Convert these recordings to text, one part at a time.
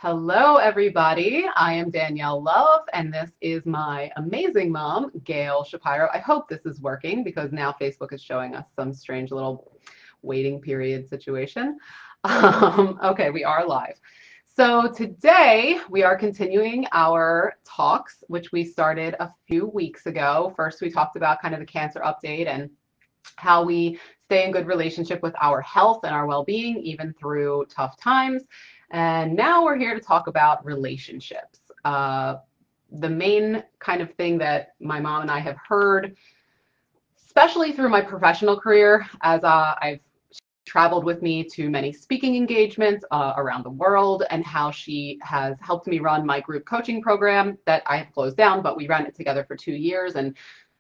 Hello, everybody. I am Danielle Love, and this is my amazing mom, Gail Shapiro. I hope this is working because now Facebook is showing us some strange little waiting period situation. Okay, we are live. So today we are continuing our talks, which we started a few weeks ago. First, we talked about kind of the cancer update and how we stay in good relationship with our health and our well-being, even through tough times. And now we're here to talk about relationships. The main kind of thing that my mom and I have heard, especially through my professional career, as I've traveled with me to many speaking engagements around the world, and how she has helped me run my group coaching program that I have closed down, but we ran it together for 2 years. And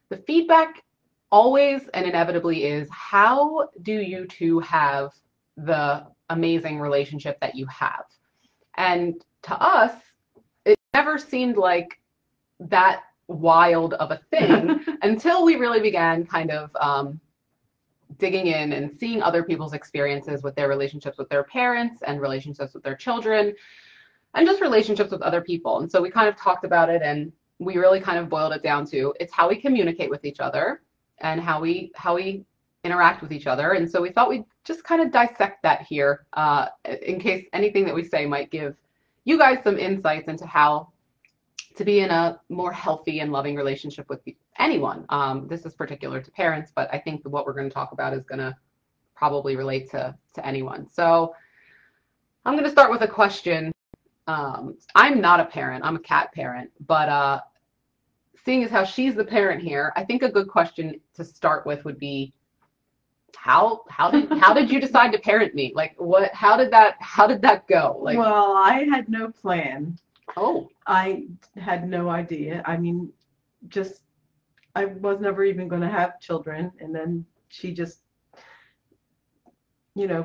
the feedback always and inevitably is, how do you two have the amazing relationship that you have? And to us, it never seemed like that wild of a thing until we really began kind of digging in and seeing other people's experiences with their relationships with their parents and relationships with their children and just relationships with other people. And so we kind of talked about it, and we really kind of boiled it down to, it's how we communicate with each other and how we interact with each other. And so we thought we'd just kind of dissect that here in case anything that we say might give you guys some insights into how to be in a more healthy and loving relationship with anyone. This is particular to parents, but I think what we're going to talk about is going to probably relate to anyone. So I'm going to start with a question. I'm not a parent. I'm a cat parent, but seeing as how she's the parent here, I think a good question to start with would be, how did you decide to parent me? Like, how did that go? Like, well, I had no plan. Oh, I had no idea. I mean, I was never even going to have children, and then she just,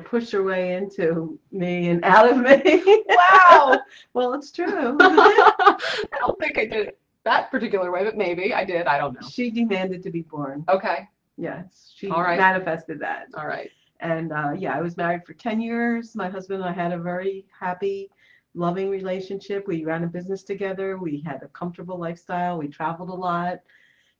pushed her way into me and out of me. wow. Well, it's true. I don't think I did it that particular way, but maybe I did. I don't know. She demanded to be born. Okay. Yes, she All right. manifested that. All right. And yeah, I was married for 10 years. My husband and I had a very happy, loving relationship. We ran a business together. We had a comfortable lifestyle. We traveled a lot.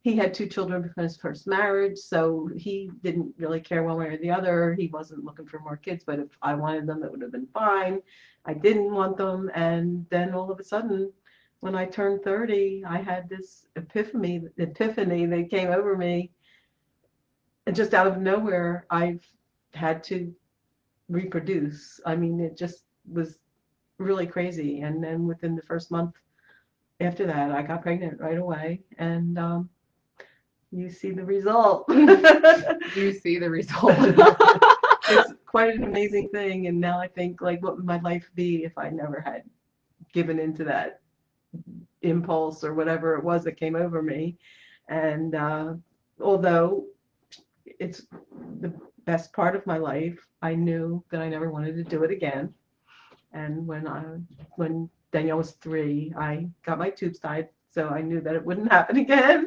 He had 2 children from his first marriage, so he didn't really care one way or the other. He wasn't looking for more kids, but if I wanted them, it would have been fine. I didn't want them. And then all of a sudden, when I turned 30, I had this epiphany that came over me. And just out of nowhere, I've had to reproduce. I mean, it just was really crazy. And then within the first month after that, I got pregnant right away. And you see the result. You see the result. It's quite an amazing thing. And now I think, like, what would my life be if I never had given into that impulse or whatever it was that came over me? And although it's the best part of my life, I knew that I never wanted to do it again. And when Danielle was 3, I got my tubes tied, so I knew that it wouldn't happen again.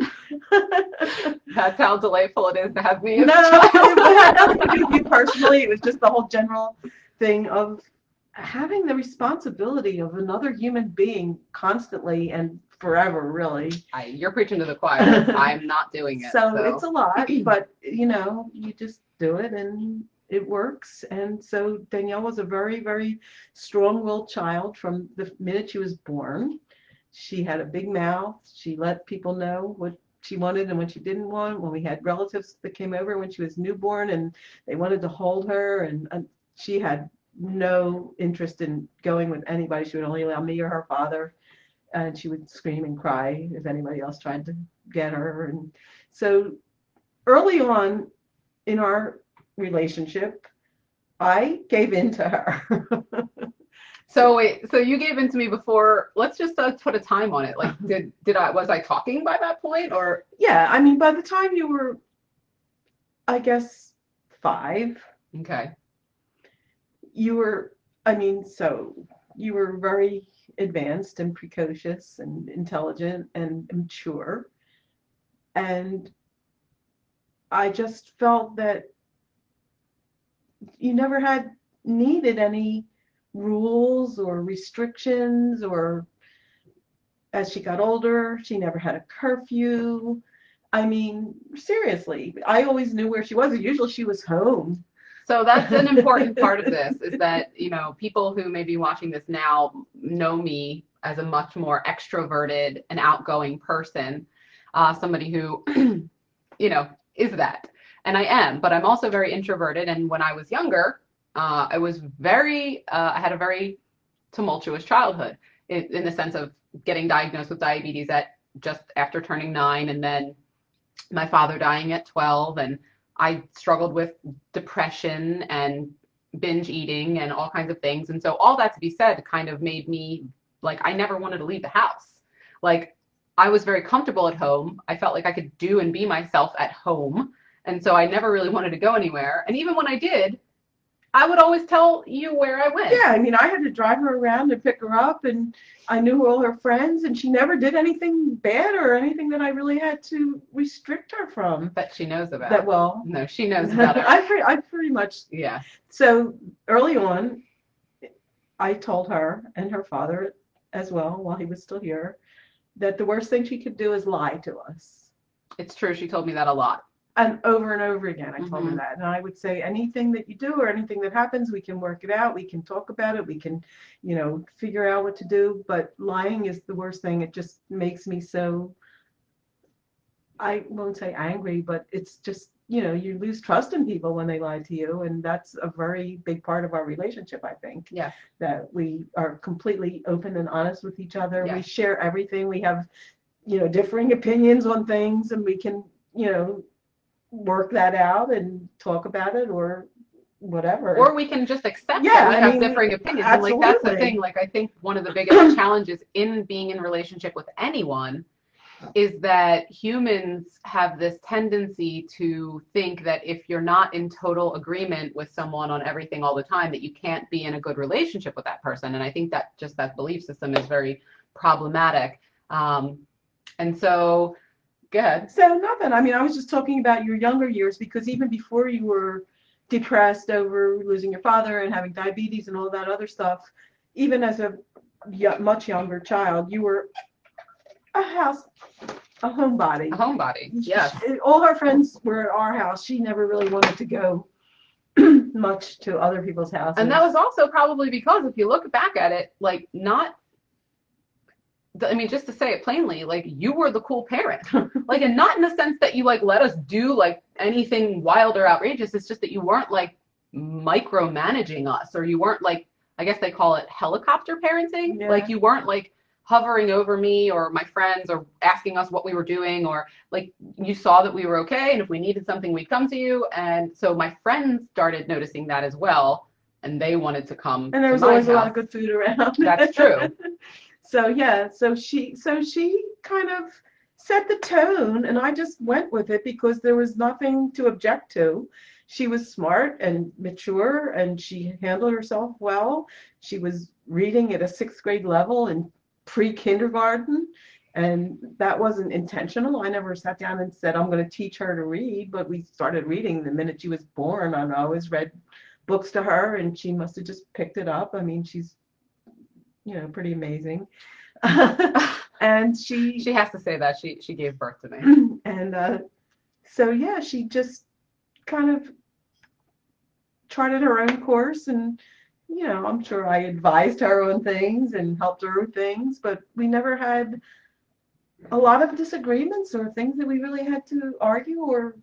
That's how delightful it is to have me as No, a child. it had nothing to do with you personally. It was just the whole general thing of having the responsibility of another human being constantly and forever, really. You're preaching to the choir. I'm not doing it. So it's a lot, but you just do it and it works. And so Danielle was a very, very strong-willed child from the minute she was born. She had a big mouth. She let people know what she wanted and what she didn't want. When we had relatives that came over when she was newborn and they wanted to hold her, and she had no interest in going with anybody. She would only allow me or her father. And she would scream and cry if anybody else tried to get her. And so early on in our relationship, I gave in to her. So wait, so you gave in to me before. Let's just put a time on it. Like, was I talking by that point, or? Yeah, I mean, by the time you were, I guess, 5. Okay. You were very advanced and precocious and intelligent and mature. And I just felt that you never had needed any rules or restrictions, or as she got older, she never had a curfew. I mean, seriously, I always knew where she was. Usually she was home. So that's an important part of this, is that, you know, people who may be watching this now know me as a much more extroverted and outgoing person, somebody who, you know, is that. And I am, but I'm also very introverted. And when I was younger, I had a very tumultuous childhood in the sense of getting diagnosed with diabetes at just after turning 9, and then my father dying at 12, and I struggled with depression and binge eating and all kinds of things. And so all that to be said kind of made me like, I never wanted to leave the house. Like, I was very comfortable at home. I felt like I could do and be myself at home. And so I never really wanted to go anywhere. And even when I did, I would always tell you where I went. Yeah, I mean, I had to drive her around and pick her up, and I knew all her friends, and she never did anything bad or anything that I really had to restrict her from. That she knows about. That, well, no, she knows about it. I pretty much. Yeah. So early on, I told her and her father as well, while he was still here, that the worst thing she could do is lie to us. It's true. She told me that a lot. And over again, I told her that. And I would say, anything that you do or anything that happens, we can work it out. We can talk about it. We can, you know, figure out what to do. But lying is the worst thing. It just makes me so, I won't say angry, but it's just, you know, you lose trust in people when they lie to you. And that's a very big part of our relationship, I think. Yeah. That we are completely open and honest with each other. Yeah. We share everything. We have, you know, differing opinions on things, and we can, you know, work that out and talk about it, or whatever. Or we can just accept that we have differing opinions. Absolutely. And like, that's the thing. Like, I think one of the biggest challenges in being in a relationship with anyone is that humans have this tendency to think that if you're not in total agreement with someone on everything all the time, that you can't be in a good relationship with that person. And I think that just that belief system is very problematic. And so, go ahead. So nothing. I mean, I was just talking about your younger years, because even before you were depressed over losing your father and having diabetes and all that other stuff, even as a much younger child, you were a homebody. A homebody, yes. All her friends were at our house. She never really wanted to go much to other people's houses. And that was also probably because, if you look back at it, like, not, I mean, just to say it plainly, like, you were the cool parent. Like, and not in the sense that you, like, let us do, like, anything wild or outrageous. It's just that you weren't, like, micromanaging us, or you weren't, like, I guess they call it helicopter parenting. Yeah. Like, you weren't, like, hovering over me or my friends or asking us what we were doing, or, like, you saw that we were okay, and if we needed something, we'd come to you. And so my friends started noticing that as well, and they wanted to come. And there was always a lot of good food around. That's true. So yeah, so she kind of set the tone, and I just went with it because there was nothing to object to. She was smart and mature, and she handled herself well. She was reading at a 6th grade level in pre-kindergarten, and that wasn't intentional. I never sat down and said, I'm going to teach her to read, but we started reading the minute she was born. I always read books to her, and she must have just picked it up. I mean, she's, you know, pretty amazing. And she has to say that she gave birth to me. And so yeah, she just kind of charted her own course, and, you know, I'm sure I advised her on things and helped her with things, but we never had a lot of disagreements or things that we really had to argue or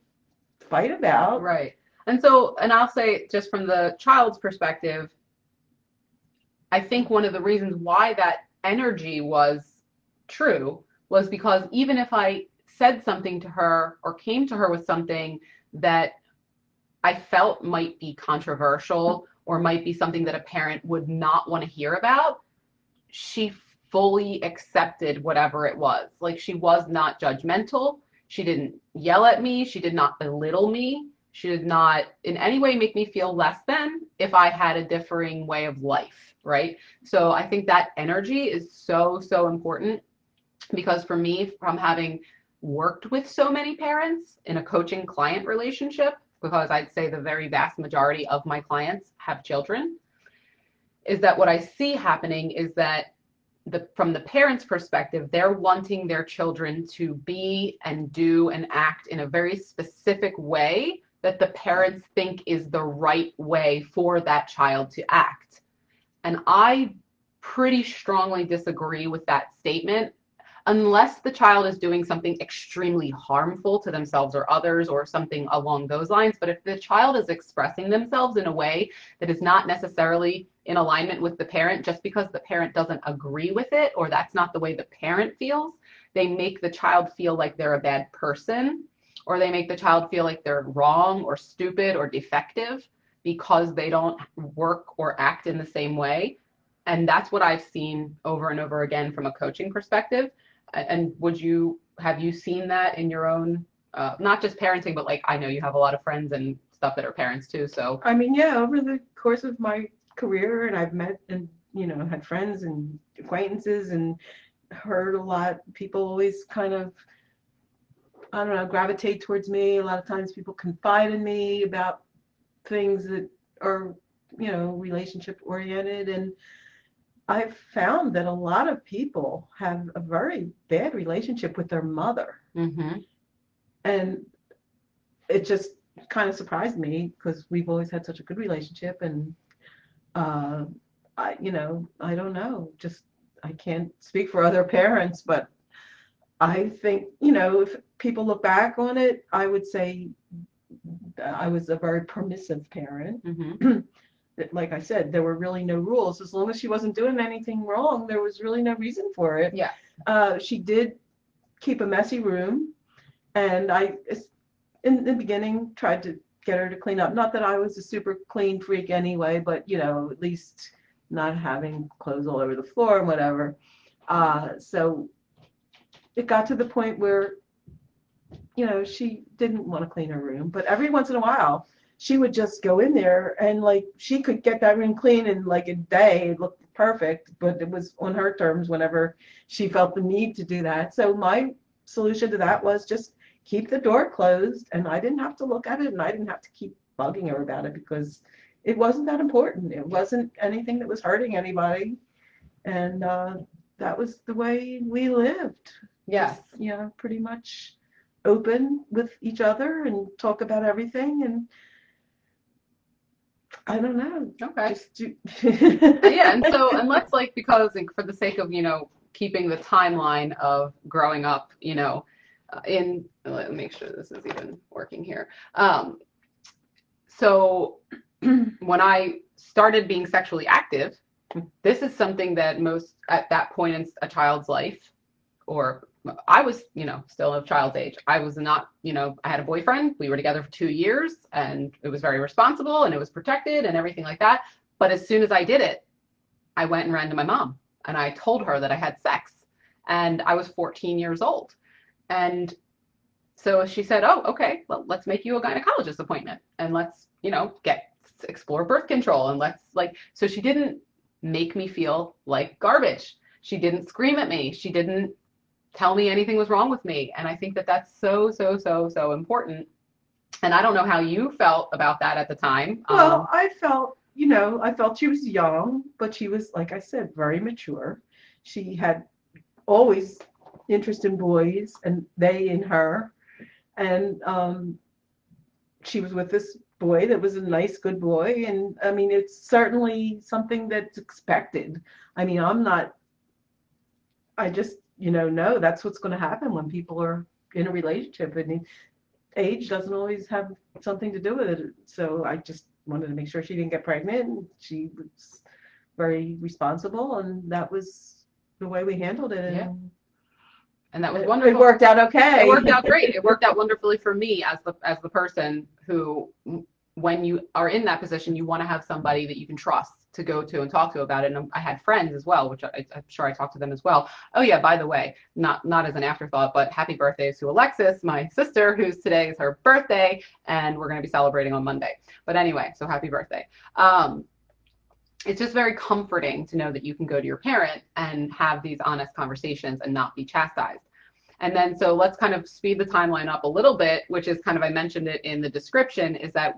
fight about. Right. And so, and I'll say, just from the child's perspective, I think one of the reasons why that energy was true was because even if I said something to her or came to her with something that I felt might be controversial or might be something that a parent would not want to hear about, she fully accepted whatever it was. Like, she was not judgmental. She didn't yell at me. She did not belittle me. She did not in any way make me feel less than if I had a differing way of life, right? So I think that energy is so, so important, because for me, from having worked with so many parents in a coaching client relationship, because I'd say the very vast majority of my clients have children, is that what I see happening is that from the parents' perspective, they're wanting their children to be and do and act in a very specific way that the parents think is the right way for that child to act. And I pretty strongly disagree with that statement, unless the child is doing something extremely harmful to themselves or others or something along those lines. But if the child is expressing themselves in a way that is not necessarily in alignment with the parent, just because the parent doesn't agree with it or that's not the way the parent feels, they make the child feel like they're a bad person, or they make the child feel like they're wrong or stupid or defective because they don't work or act in the same way. And that's what I've seen over and over again from a coaching perspective. And have you seen that in your own, not just parenting, but like I know you have a lot of friends and stuff that are parents too. So I mean, yeah, over the course of my career, and I've met and had friends and acquaintances and heard a lot. People always kind of, I don't know, gravitate towards me. A lot of times people confide in me about things that are, relationship oriented. And I've found that a lot of people have a very bad relationship with their mother. Mm-hmm. And it just kind of surprised me because we've always had such a good relationship. And I don't know, just I can't speak for other parents, but I think, if people look back on it, I would say I was a very permissive parent. Mm-hmm. Like I said, there were really no rules. As long as she wasn't doing anything wrong, there was really no reason for it. Yeah. She did keep a messy room, and I, in the beginning, tried to get her to clean up. Not that I was a super clean freak anyway, but, at least not having clothes all over the floor and whatever. So it got to the point where, she didn't want to clean her room, but every once in a while, she would just go in there and like she could get that room clean in like a day. It looked perfect, but it was on her terms whenever she felt the need to do that. So my solution to that was just keep the door closed, and I didn't have to look at it, and I didn't have to keep bugging her about it because it wasn't that important. It wasn't anything that was hurting anybody, and that was the way we lived. Yes. Just, pretty much open with each other and talk about everything. And I don't know. Okay. Just Yeah, and let's like, because for the sake of, keeping the timeline of growing up, let me make sure this is even working here. So when I started being sexually active, this is something that most at that point in a child's life, or I was, still of child's age. I was not, I had a boyfriend. We were together for 2 years, and it was very responsible, and it was protected and everything like that. But as soon as I did it, I went and ran to my mom, and I told her that I had sex, and I was 14 years old. And so she said, oh, okay, well, let's make you a gynecologist appointment, and let's, explore birth control. And so she didn't make me feel like garbage. She didn't scream at me. She didn't tell me anything was wrong with me. And I think that that's so, so, so, so important. And I don't know how you felt about that at the time. Well, I felt she was young, but she was, like I said, very mature. She had always interest in boys and they in her. And she was with this boy that was a nice, good boy. And I mean, it's certainly something that's expected. I mean, I just, know that's what's going to happen when people are in a relationship. I mean, age doesn't always have something to do with it. So I just wanted to make sure she didn't get pregnant. She was very responsible, and that was the way we handled it. Yeah. And that was wonderful. It worked out okay. It worked out great. It worked out wonderfully for me as the person who, when you are in that position, you want to have somebody that you can trust to go to and talk to about it. And I had friends as well, which I'm sure I talked to them as well. Oh yeah, by the way, not as an afterthought, but happy birthdays to Alexis, my sister, who's today is her birthday, and we're going to be celebrating on Monday. But anyway, so happy birthday. It's just very comforting to know that you can go to your parent and have these honest conversations and not be chastised. And then, so let's kind of speed the timeline up a little bit, which is kind of, I mentioned it in the description, is that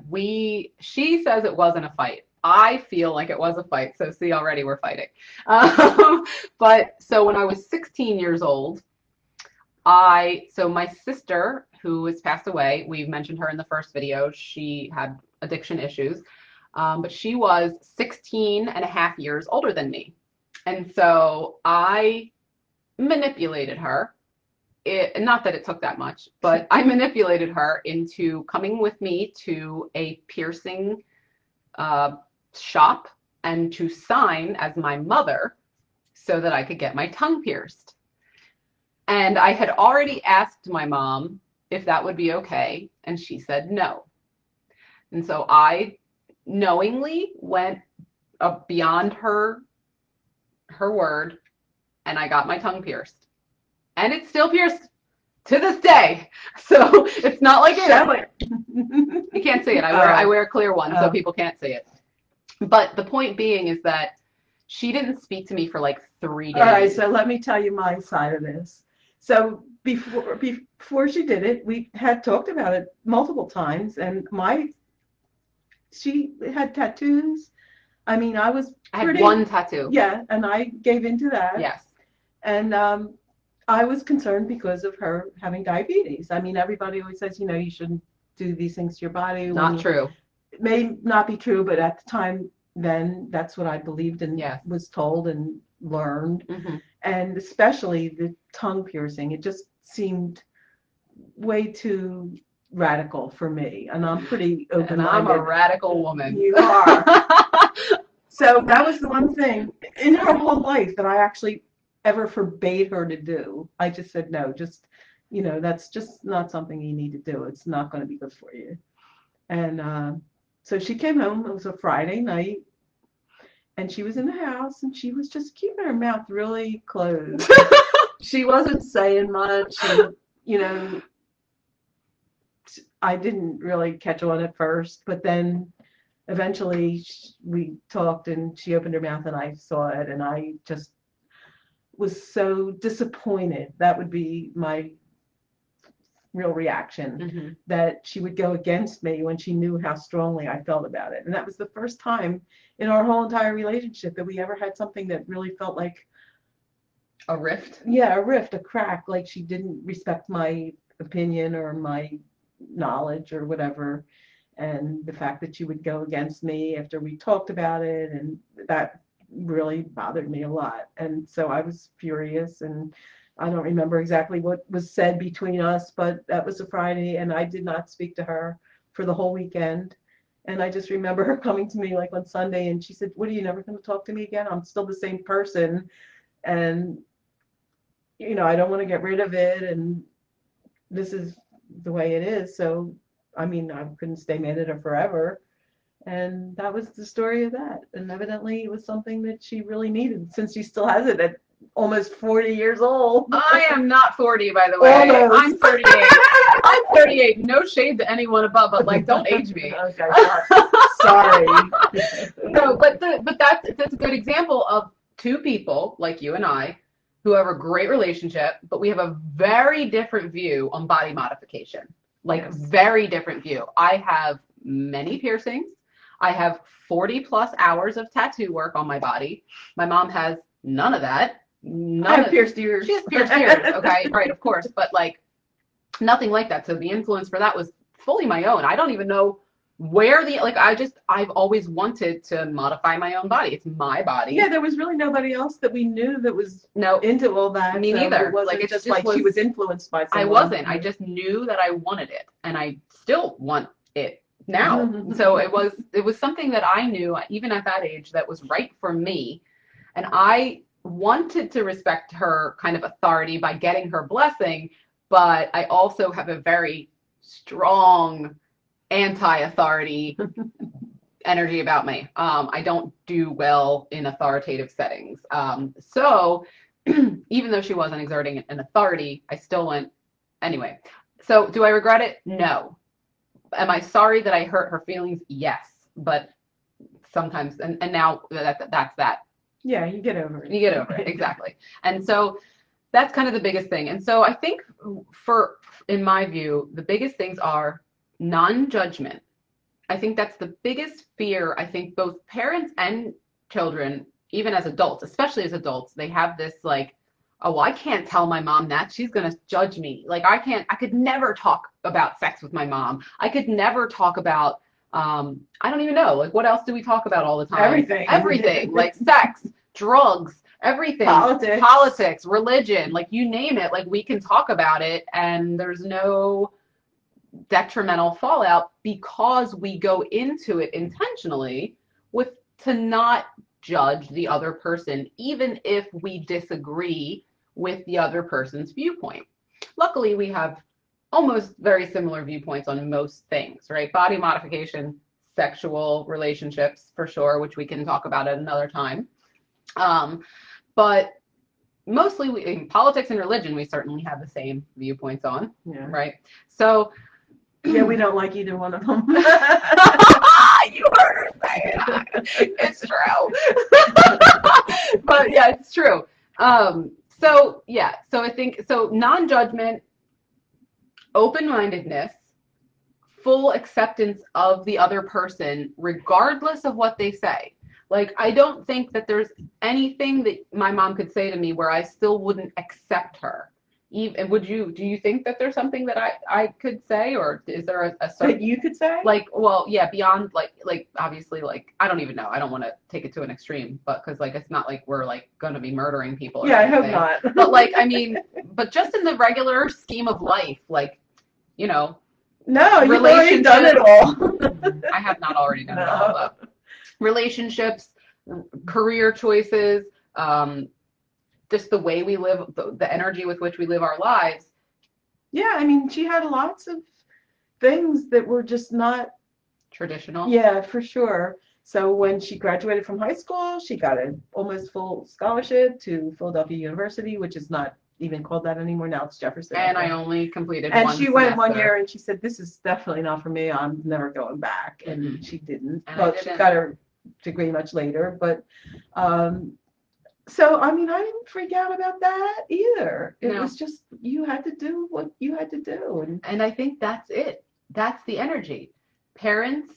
she says it wasn't a fight. I feel like it was a fight. So see, already we're fighting. But so when I was 16 years old, so my sister, who has passed away, we've mentioned her in the first video. She had addiction issues, but she was 16 and a half years older than me. And so I manipulated her. Not that it took that much, but I manipulated her into coming with me to a piercing shop and to sign as my mother so that I could get my tongue pierced. And I had already asked my mom if that would be okay, and she said no. And so I knowingly went beyond her word, and I got my tongue pierced. And it's still pierced to this day. So it's not like you can't see it. I wear a clear one, so people can't see it. But the point being is that she didn't speak to me for like 3 days. All right, so let me tell you my side of this. So before she did it, we had talked about it multiple times, and she had tattoos. I mean, I had one tattoo. Yeah, and I gave into that. Yes. And I was concerned because of her having diabetes. I mean, everybody always says, you shouldn't do these things to your body. Not true. It may not be true, but at the time then, that's what I believed and was told and learned. Mm-hmm. And especially the tongue piercing, it just seemed way too radical for me. And I'm pretty open-minded. And I'm a radical woman. You are. So that was the one thing in her whole life that I actually ever forbade her to do. I just said, no, just, that's just not something you need to do. It's not going to be good for you. And so she came home. It was a Friday night. And she was in the house, and she was just keeping her mouth really closed. She wasn't saying much. And, I didn't really catch on at first. But then eventually we talked, and she opened her mouth, and I saw it. And I just was so disappointed. That would be my real reaction, that she would go against me when she knew how strongly I felt about it. And that was the first time in our whole entire relationship that we ever had something that really felt like a rift. Yeah, a rift, a crack, like she didn't respect my opinion or my knowledge or whatever. And the fact that she would go against me after we talked about it, and that really bothered me a lot. And so I was furious, and I don't remember exactly what was said between us, but that was a Friday, and I did not speak to her for the whole weekend. And I just remember her coming to me like on Sunday, and she said, "What, are you never going to talk to me again? I'm still the same person, and I don't want to get rid of it, and this is the way it is." So, I mean, I couldn't stay mad at her forever. And that was the story of that. And evidently it was something that she really needed, since she still has it at almost 40 years old. I am not 40, by the way. Almost. I'm 38. I'm 38. No shade to anyone above, but like, don't age me. Okay, sorry. No, but that's a good example of two people like you and I who have a great relationship, but we have a very different view on body modification. Like, yes. Very different view. I have many piercings. I have 40 plus hours of tattoo work on my body. My mom has none of that. I have pierced ears. She has pierced ears. Okay, right, of course, but like nothing like that. So the influence for that was fully my own. I don't even know where I've always wanted to modify my own body. It's my body. Yeah, there was really nobody else that we knew that was into all that. Me neither. It wasn't just like she was influenced by someone. I wasn't. I just knew that I wanted it, and I still want it now. So it was something that I knew even at that age that was right for me, and I wanted to respect her kind of authority by getting her blessing, but I also have a very strong anti-authority energy about me. I don't do well in authoritative settings. So even though she wasn't exerting an authority, I still went anyway. So do I regret it? No. Am I sorry that I hurt her feelings? Yes. But sometimes, and now that's that. Yeah, you get over it. You get over it, exactly. And so that's kind of the biggest thing. And so I think in my view, the biggest things are non-judgment I think that's the biggest fear. I think both parents and children, even as adults, especially as adults, they have this like, oh, well, I can't tell my mom that. She's going to judge me. Like, I could never talk about sex with my mom. I could never talk about, I don't even know. Like, what else do we talk about all the time? Everything. Everything. Like sex, drugs, everything. Politics, religion, like you name it. Like, we can talk about it and there's no detrimental fallout because we go into it intentionally with to not judge the other person, even if we disagree with the other person's viewpoint. Luckily, we have almost very similar viewpoints on most things, right? Body modification, sexual relationships, for sure, which we can talk about at another time. But mostly in politics and religion, we certainly have the same viewpoints on, right? So yeah, we don't like either one of them. You heard her say it. It's true. But yeah, it's true. So I think non-judgment, open-mindedness, full acceptance of the other person, regardless of what they say. Like, I don't think that there's anything that my mom could say to me where I still wouldn't accept her. Even, do you think that there's something that I could say, or is there a certain that you could say? Like, well, yeah, beyond like obviously, like, I don't even know. I don't want to take it to an extreme, but because like it's not like we're like going to be murdering people. Yeah, I hope not. But like, I mean, but just in the regular scheme of life, like, you know. No, you've already done it all. I have not already done it all, though. Relationships, career choices, just the way we live, the energy with which we live our lives. Yeah, I mean, she had lots of things that were just not traditional. Yeah, for sure. So when she graduated from high school, she got an almost full scholarship to Philadelphia University, which is not even called that anymore. Now it's Jefferson. And I only completed one. And she went 1 year and she said, this is definitely not for me. I'm never going back. And she didn't. Well, she got her degree much later. But so, I mean, I didn't freak out about that either. It was just, you had to do what you had to do. And I think that's it. That's the energy. Parents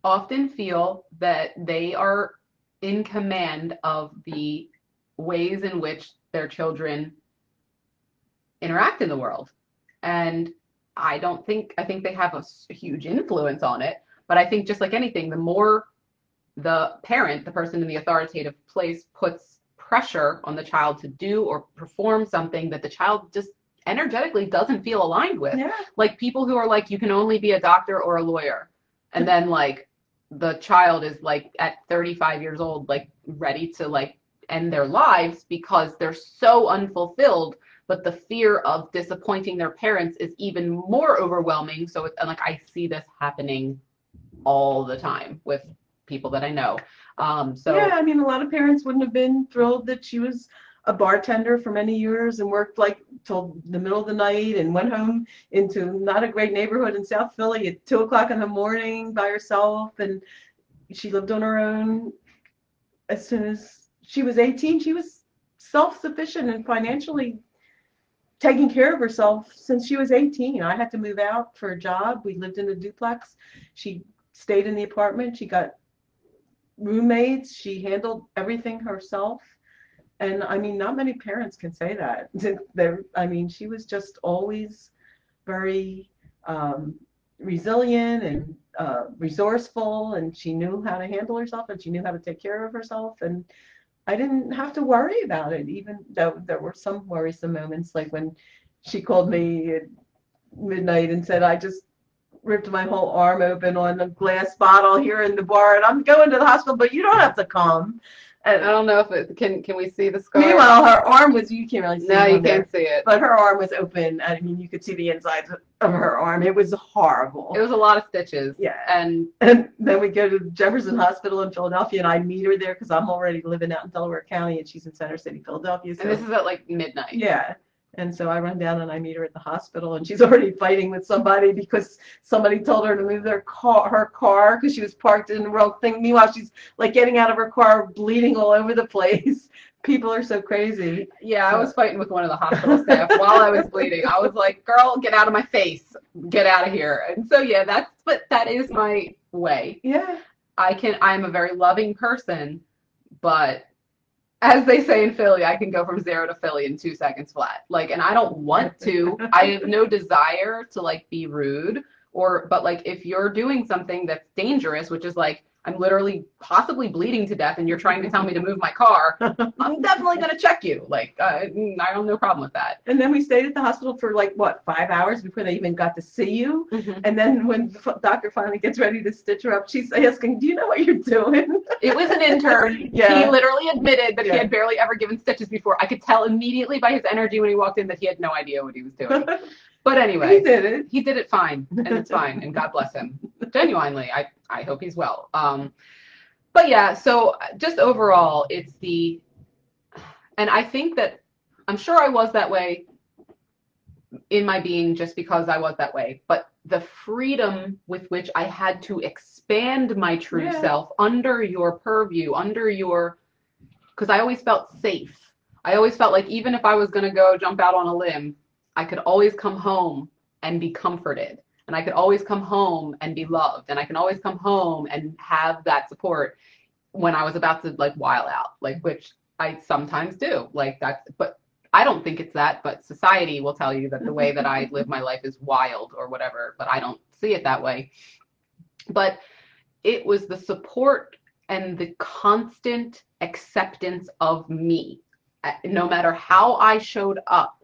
often feel that they are in command of the ways in which their children interact in the world. And I think they have a huge influence on it. But I think just like anything, the more the parent, the person in the authoritative place, puts pressure on the child to do or perform something that the child just energetically doesn't feel aligned with. Yeah. Like people who are like, you can only be a doctor or a lawyer. And then like the child is like at 35 years old, like ready to like end their lives because they're so unfulfilled, but the fear of disappointing their parents is even more overwhelming. So it's, and like I see this happening all the time with people that I know. So yeah, I mean, a lot of parents wouldn't have been thrilled that she was a bartender for many years and worked like till the middle of the night and went home into not a great neighborhood in South Philly at 2 o'clock in the morning by herself. And she lived on her own. As soon as she was 18, she was self-sufficient and financially taking care of herself since she was 18. I had to move out for a job. We lived in a duplex. She stayed in the apartment. She got roommates. She handled everything herself. And I mean, not many parents can say that. I mean, she was just always very resilient and resourceful, and she knew how to handle herself and she knew how to take care of herself. And I didn't have to worry about it, even though there were some worrisome moments, like when she called me at midnight and said, I just ripped my whole arm open on a glass bottle here in the bar and I'm going to the hospital, but you don't have to come. And I don't know if it can we see the scar? Meanwhile, her arm was, you can't really see it. No, you can't see it. But her arm was open. I mean, you could see the insides of her arm. It was horrible. It was a lot of stitches. Yeah. And then we go to Jefferson Hospital in Philadelphia, and I meet her there because I'm already living out in Delaware County, and she's in Center City, Philadelphia. So, and this is at like midnight. Yeah. And so I run down and I meet her at the hospital, and she's already fighting with somebody because somebody told her to move her car because she was parked in the wrong thing. Meanwhile, she's like getting out of her car, bleeding all over the place. People are so crazy. Yeah, I was fighting with one of the hospital staff while I was bleeding. I was like, girl, get out of my face. Get out of here. And so, yeah, but that is my way. Yeah. I'm a very loving person, but as they say in Philly, I can go from 0 to Philly in 2 seconds flat. Like, and I don't want to. I have no desire to like be rude but like if you're doing something that's dangerous, which is like I'm literally possibly bleeding to death and you're trying to tell me to move my car, I'm definitely going to check you. Like, I have no problem with that. And then we stayed at the hospital for like, what, 5 hours before they even got to see you. Mm-hmm. And then when the doctor finally gets ready to stitch her up, she's asking, do you know what you're doing? It was an intern. Yeah. He literally admitted that he had barely ever given stitches before. I could tell immediately by his energy when he walked in that he had no idea what he was doing. But anyway, He did it. He did it fine, and it's fine, and God bless him. Genuinely, I hope he's well. But yeah, so just overall, and I think that, I'm sure I was that way in my being just because I was that way, but the freedom with which I had to expand my true self under your purview, because I always felt safe. I always felt like even if I was going to go jump out on a limb, I could always come home and be comforted. And I could always come home and be loved. And I can always come home and have that support when I was about to like while out, like, which I sometimes do. Like but I don't think it's that, but society will tell you that the way that I live my life is wild or whatever, but I don't see it that way. But it was the support and the constant acceptance of me. No matter how I showed up,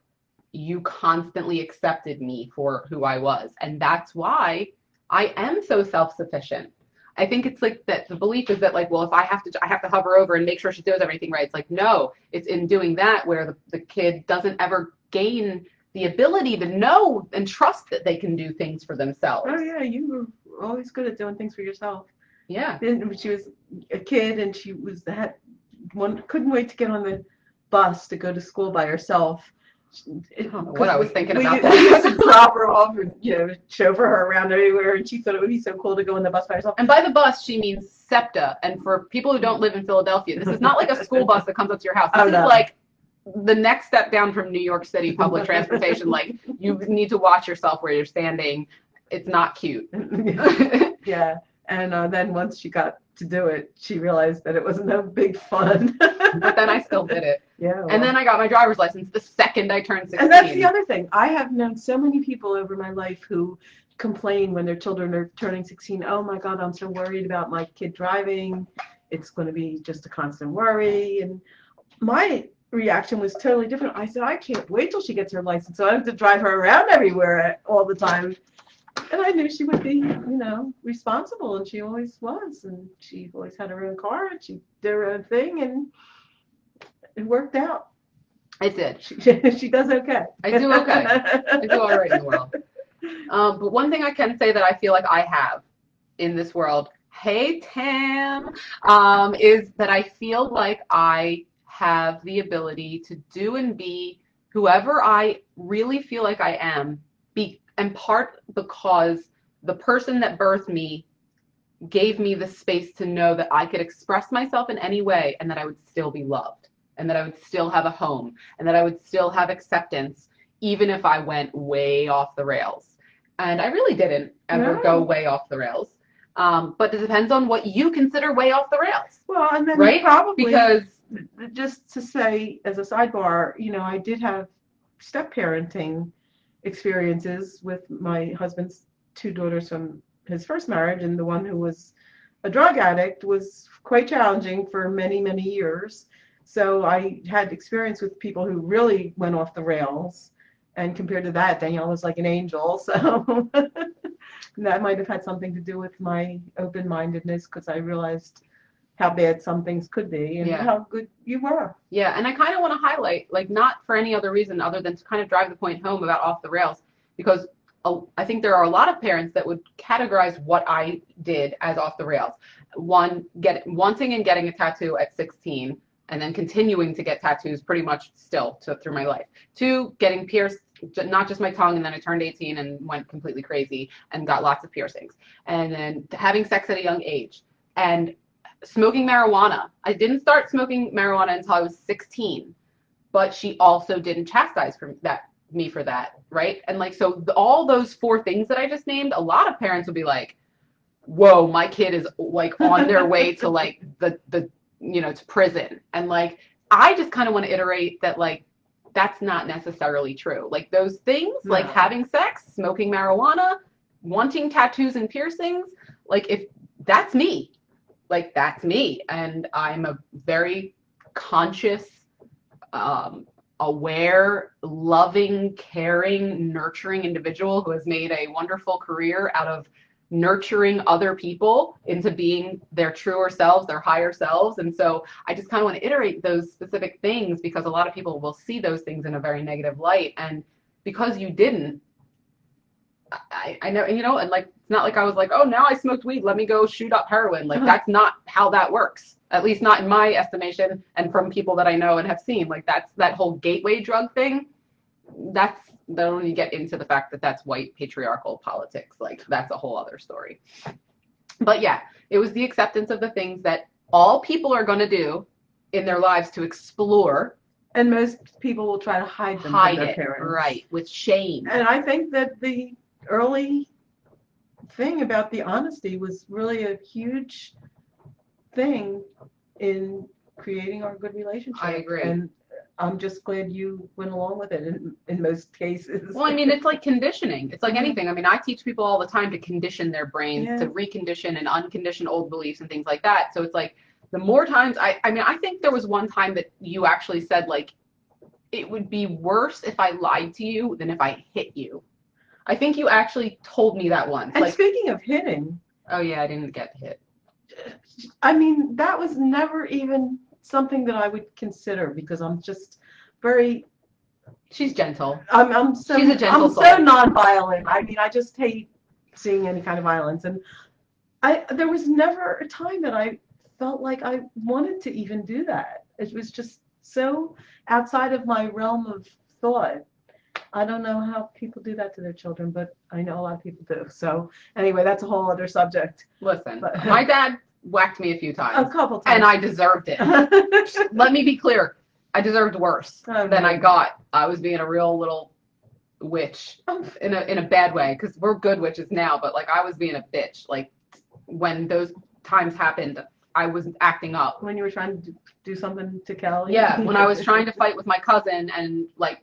you constantly accepted me for who I was. And that's why I am so self-sufficient. I think it's like that the belief is that like, well, if I have to hover over and make sure she does everything right. It's like, no, it's in doing that where the kid doesn't ever gain the ability to know and trust that they can do things for themselves. Oh yeah, you were always good at doing things for yourself. Yeah. Then she was a kid and she couldn't wait to get on the bus to go to school by herself. What I was thinking about that. We used to drop her off and chauffeur her around everywhere, and she thought it would be so cool to go in the bus by herself. And by the bus, she means SEPTA. And for people who don't live in Philadelphia, this is not like a school bus that comes up to your house. This is like the next step down from New York City public transportation. Like you need to watch yourself where you're standing. It's not cute. Yeah. And then once she got to do it, she realized that it was no big fun. But then I still did it. Yeah. Well. And then I got my driver's license the second I turned 16. And that's the other thing. I have known so many people over my life who complain when their children are turning 16. Oh my God, I'm so worried about my kid driving. It's going to be just a constant worry. And my reaction was totally different. I said, I can't wait till she gets her license so I don't have to drive her around everywhere all the time. And I knew she would be, responsible, and she always was. And she always had her own car, and she did her own thing, and it worked out. It did. She does okay. I do okay. I do all right in the world. But one thing I can say that I feel like I have in this world, hey Tam, is that I feel like I have the ability to do and be whoever I really feel like I am, in part because the person that birthed me gave me the space to know that I could express myself in any way and that I would still be loved and that I would still have a home and that I would still have acceptance even if I went way off the rails. And I really didn't ever go way off the rails. But it depends on what you consider way off the rails. Well, and then right? Probably because just to say as a sidebar, I did have step parenting experiences with my husband's 2 daughters from his first marriage, and the one who was a drug addict was quite challenging for many, many years. So I had experience with people who really went off the rails, and compared to that, Danielle was like an angel. So that might have had something to do with my open-mindedness, because I realized how bad some things could be and how good you were. Yeah, and I kind of want to highlight, like, not for any other reason other than to kind of drive the point home about off the rails, because I think there are a lot of parents that would categorize what I did as off the rails. One, wanting and getting a tattoo at 16 and then continuing to get tattoos pretty much still through my life, to getting pierced, not just my tongue, and then I turned 18 and went completely crazy and got lots of piercings, and then having sex at a young age, and smoking marijuana. I didn't start smoking marijuana until I was 16, but she also didn't chastise me for that, right? And like, so all those 4 things that I just named, a lot of parents would be like, whoa, my kid is like on their way to like the to prison. And like, I just kind of want to iterate that, like, that's not necessarily true. Like those things, like having sex, smoking marijuana, wanting tattoos and piercings, like, if that's me, like that's me. And I'm a very conscious, aware, loving, caring, nurturing individual who has made a wonderful career out of nurturing other people into being their truer selves, their higher selves. And so I just kind of want to iterate those specific things, because a lot of people will see those things in a very negative light. And because you didn't, I know, and like, it's not like I was like, oh, now I smoked weed, let me go shoot up heroin. Like, that's not how that works. At least not in my estimation, and from people that I know and have seen. Like, that's that whole gateway drug thing. That's, then when you get into the fact that that's white patriarchal politics, like that's a whole other story. But yeah, it was the acceptance of the things that all people are going to do in their lives to explore. And most people will try to hide them from their parents. Right, with shame. And I think that the early thing about the honesty was really a huge thing in creating our good relationship. I agree. And I'm just glad you went along with it in most cases. Well, I mean, it's like conditioning. It's like anything. I mean, I teach people all the time to condition their brains, to recondition and uncondition old beliefs and things like that. So it's like, the more times, I mean, I think there was one time that you actually said, like, it would be worse if I lied to you than if I hit you. I think you actually told me that once. And like, speaking of hitting. Oh, yeah, I didn't get hit. I mean, that was never even something that I would consider, because I'm just very. She's gentle. I'm so. She's a gentle soul. So nonviolent. I mean, I just hate seeing any kind of violence, and there was never a time that I felt like I wanted to even do that. It was just so outside of my realm of thought. I don't know how people do that to their children, but I know a lot of people do. So anyway, that's a whole other subject. Listen, my dad whacked me a few times. A couple times. And I deserved it. Let me be clear. I deserved worse than I got. I was being a real little witch in a bad way, because we're good witches now, but like, I was being a bitch. Like, when those times happened, I was acting up. When you were trying to do something to Kelly? Yeah, when I was trying to fight with my cousin and like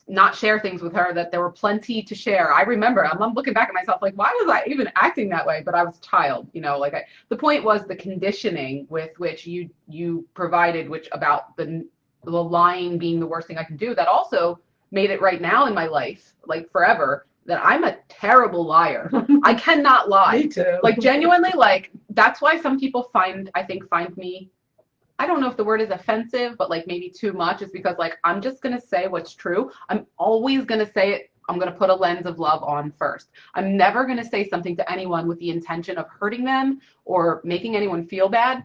not share things with her that there were plenty to share. I remember, I'm looking back at myself like, why was I even acting that way? But I was a child, like the point was the conditioning with which you provided, which about the lying being the worst thing I could do, that also made it right now in my life, like forever, that I'm a terrible liar. I cannot lie. Me too. Like, genuinely, like, that's why some people find me, I don't know if the word is offensive, but like maybe too much, is because like, I'm just going to say what's true. I'm always going to say it. I'm going to put a lens of love on first. I'm never going to say something to anyone with the intention of hurting them or making anyone feel bad.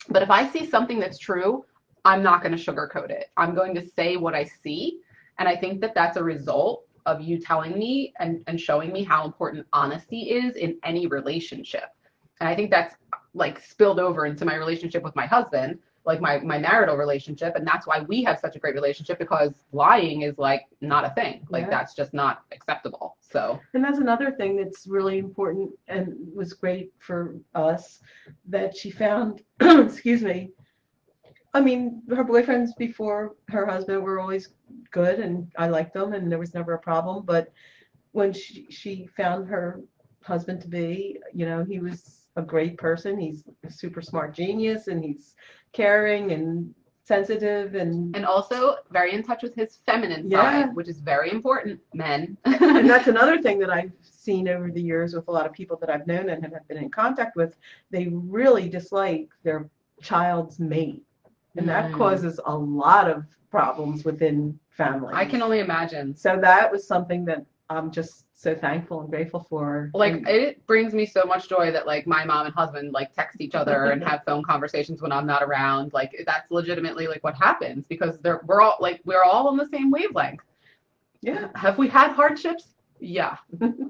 But if I see something that's true, I'm not going to sugarcoat it. I'm going to say what I see. And I think that that's a result of you telling me and showing me how important honesty is in any relationship. And I think that's like spilled over into my relationship with my husband, like my marital relationship. And that's why we have such a great relationship, because lying is like not a thing. Like, that's just not acceptable. So. And that's another thing that's really important and was great for us, that she found, excuse me, I mean, her boyfriends before her husband were always good, and I liked them, and there was never a problem. But when she found her husband to be, he was a great person. He's a super smart genius, and he's caring and sensitive, and also very in touch with his feminine side, which is very important, men. And that's another thing that I've seen over the years with a lot of people that I've known and have been in contact with. They really dislike their child's mate. And that causes a lot of problems within families. I can only imagine. So that was something that I'm just so thankful and grateful for. Like, it brings me so much joy that like my mom and husband like text each other and have phone conversations when I'm not around. Like, that's legitimately like what happens, because we're all on the same wavelength. Yeah. Have we had hardships? Yeah.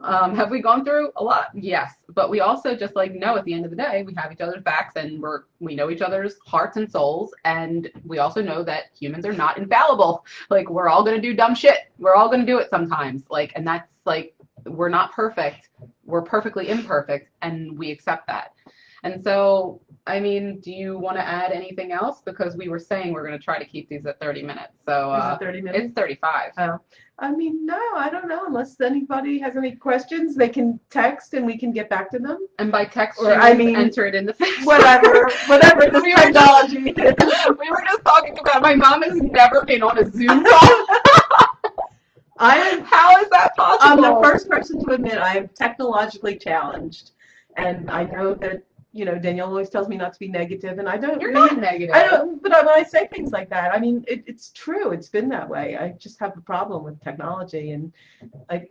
Have we gone through a lot? Yes. But we also just like know at the end of the day we have each other's backs, and we know each other's hearts and souls, and we also know that humans are not infallible. Like, we're all gonna do dumb shit. We're all gonna do it sometimes. Like, and that's like, we're not perfect. We're perfectly imperfect, and we accept that. And so, I mean, do you want to add anything else? Because we were saying we're going to try to keep these at 30 minutes. So Is it 30 minutes? it's 35. Oh, I mean, no, I don't know. Unless anybody has any questions, they can text and we can get back to them. And by text, or I mean, enter it in the Facebook. whatever this technology is. We were just talking about my mom has never been on a Zoom call. How is that possible? I'm the first person to admit I am technologically challenged, and I know that, you know, Danielle always tells me not to be negative, and I don't. You're not negative. I don't, but when I say things like that, I mean it's true. It's been that way. I just have a problem with technology, and I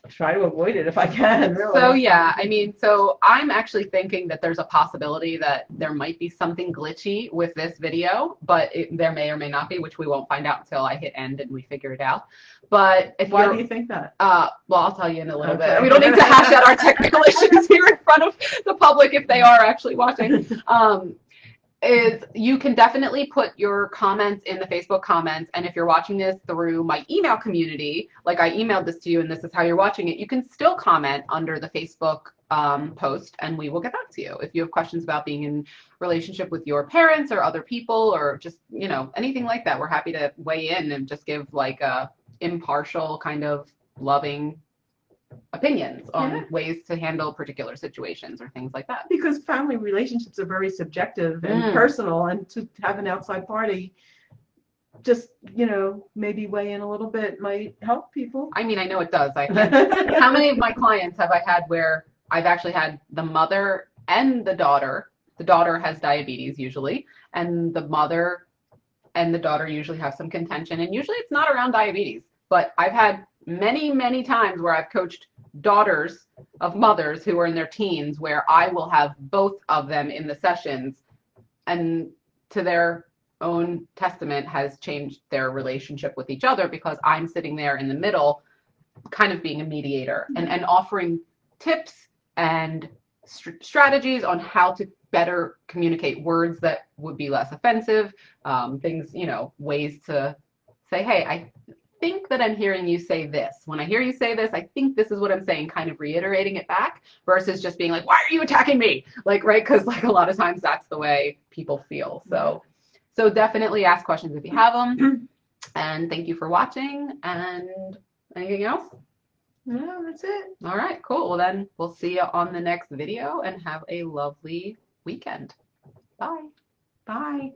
try to avoid it if I can. Really. So yeah, I mean, so I'm actually thinking that there's a possibility that there might be something glitchy with this video, but there may or may not be, which we won't find out until I hit end and we figure it out. But why do you think that? Well, I'll tell you in a little bit. We don't need to hash out our technical issues here in front of the public if they are actually watching. Is you can definitely put your comments in the Facebook comments, and if you're watching this through my email community, like I emailed this to you and this is how you're watching it, you can still comment under the Facebook post, and we will get back to you. If you have questions about being in relationship with your parents or other people, or just, you know, anything like that, we're happy to weigh in and just give like a impartial kind of loving opinions on ways to handle particular situations or things like that. Because family relationships are very subjective and personal, and to have an outside party just, you know, maybe weigh in a little bit might help people. I mean, I know it does. How many of my clients have I had where I've actually had the mother and the daughter? The daughter has diabetes usually, and the mother and the daughter usually have some contention, and usually it's not around diabetes. But I've had many times where I've coached daughters of mothers who are in their teens, where I will have both of them in the sessions, and to their own testament has changed their relationship with each other, because I'm sitting there in the middle kind of being a mediator and offering tips and strategies on how to better communicate, words that would be less offensive, things, you know, ways to say, hey, I think that I'm hearing you say this. When I hear you say this, I think this is what I'm saying, kind of reiterating it back versus just being like, why are you attacking me? Like, right? Because like a lot of times that's the way people feel. So definitely ask questions if you have them. And thank you for watching. And anything else? No, that's it. All right, cool. Well, then we'll see you on the next video, and have a lovely weekend. Bye. Bye.